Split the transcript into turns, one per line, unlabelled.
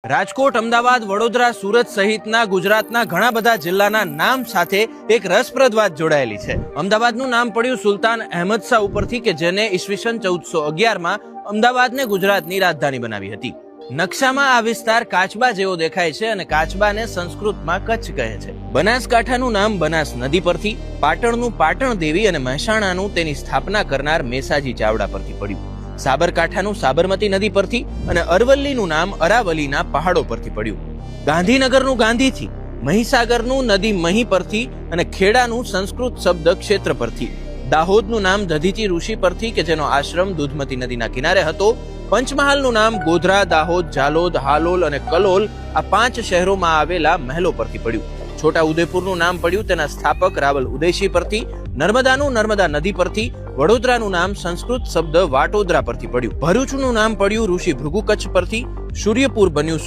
રાજકોટ, અમદાવાદ, વડોદરા, સુરત સહિતના ગુજરાતના ઘણા બધા જિલ્લાના નામ સાથે એક રસપ્રદ વાત જોડાયેલી છે. અમદાવાદનું નામ પડ્યું સુલતાન અહેમદ શાહ ઉપરથી કે જેને ઈસવીસન 1411માં અમદાવાદને ગુજરાતની રાજધાની બનાવી હતી. નકશામાં આ વિસ્તાર કાચબા જેવો દેખાય છે અને કાચબાને સંસ્કૃતમાં કચ્છ કહે છે. બનાસકાંઠાનું નામ બનાસ નદી પરથી, પાટણનું પાટણ દેવી અને મહેસાણાનું તેની સ્થાપના કરનાર મેસાજી ચાવડા પરથી પડ્યું. સાબરકાંઠાનું સાબરમતી નદી પરથી અને અરવલ્લીનું નામ અરાવલીના પહાડો પરથી પડ્યું. ગાંધીનગરનું ગાંધીથી, મહીસાગરનું નદી મહી પરથી અને ખેડાનું સંસ્કૃત શબ્દ ક્ષેત્ર પરથી, દાહોદનું નામ દધીચી ઋષિ પરથી કે જેનો આશ્રમ દૂધમતી નદીના કિનારે હતો, પંચમહાલનું નામ ગોધરા, દાહોદ, ઝાલોદ, હાલોલ અને કલોલ આ 5 શહેરોમાં આવેલા મહેલો પરથી પડ્યું. છોટા ઉદેપુરનું નામ પડ્યું તેના સ્થાપક રાવલ ઉદયસિંહ પરથી, નર્મદાનું નર્મદા નદી પરથી, વડોદરાનું નામ સંસ્કૃત શબ્દ વાટોદરા પરથી પડ્યું, ભરૂચનું નામ પડ્યું ઋષિ ભૃગુ કચ્છ પરથી, સૂર્યપુર બન્યું